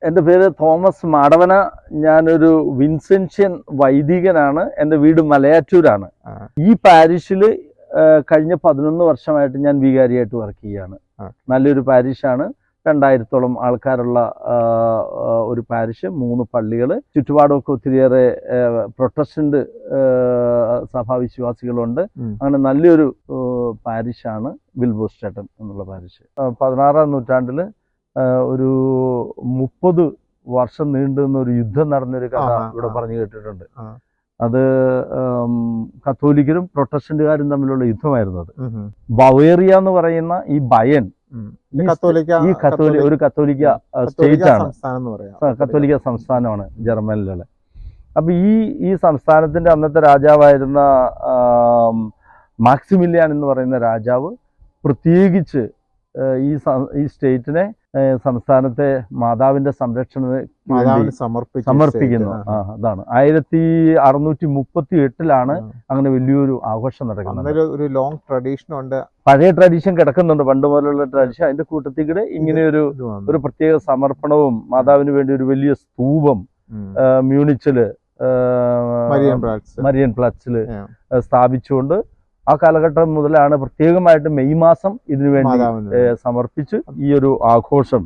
എൻ്റെ പേര് തോമസ് മാടവന. ഞാനൊരു വിൻസെൻഷ്യൻ വൈദികനാണ്. എൻ്റെ വീട് മലയാറ്റൂരാണ്. ഈ പാരിഷിൽ കഴിഞ്ഞ 11 വർഷമായിട്ട് ഞാൻ വികാരിയായിട്ട് വർക്ക് ചെയ്യുകയാണ്. നല്ലൊരു പാരിഷാണ്. 2000-ഓളം ആൾക്കാരുള്ള ഒരു പാരിഷ്, 3 പള്ളികൾ, ചുറ്റുപാടൊക്കെ ഒത്തിരിയേറെ പ്രൊട്ടസ്റ്റന്റ് സഭാവിശ്വാസികളുണ്ട്. അങ്ങനെ നല്ലൊരു പാരിഷാണ് വിൽബോസ്റ്റേട്ടൻ എന്നുള്ള പാരിഷ്. 16-ാം നൂറ്റാണ്ടിൽ ഒരു 30 വർഷം നീണ്ടുന്ന ഒരു യുദ്ധം നടന്നൊരു കഥ ഇവിടെ പറഞ്ഞു കേട്ടിട്ടുണ്ട്. അത് കത്തോലിക്കരും പ്രൊട്ടസ്റ്റന്റുകാരും തമ്മിലുള്ള യുദ്ധമായിരുന്നു. അത് ബവേറിയ എന്ന് പറയുന്ന ഈ ബയൻ ഒരു കത്തോലിക്ക സ്റ്റേറ്റ് ആണ്, കത്തോലിക്ക സംസ്ഥാനമാണ് ജർമ്മനിലുള്ള. അപ്പൊ ഈ സംസ്ഥാനത്തിന്റെ അന്നത്തെ രാജാവായിരുന്ന മാക്സിമിലിയാൻ എന്ന് പറയുന്ന രാജാവ് പ്രത്യേകിച്ച് ഈ സ്റ്റേറ്റിനെ, സംസ്ഥാനത്തെ മാതാവിന്റെ സംരക്ഷണത്തിന് സമർപ്പിക്കുന്നു. അതാണ് 1638 അങ്ങനെ വലിയൊരു ആഘോഷം നടക്കുന്നത്. ഒരു ലോങ് ട്രഡീഷൻ ഉണ്ട്, പഴയ ട്രഡീഷൻ കിടക്കുന്നുണ്ട്, പണ്ട് മുതലുള്ള ട്രഡീഷൻ. അതിന്റെ കൂട്ടത്തിൽ ഇങ്ങനെ ഒരു പ്രത്യേക സമർപ്പണവും, മാതാവിന് വേണ്ടി ഒരു വലിയ സ്തൂപം മ്യൂണിച്ചില് മരിയൻ പ്ലാറ്റ്സില് സ്ഥാപിച്ചുകൊണ്ട് ആ കാലഘട്ടം മുതലാണ് പ്രത്യേകമായിട്ട് മെയ് മാസം ഇതിനു വേണ്ടി സമർപ്പിച്ച് ഈ ഒരു ആഘോഷം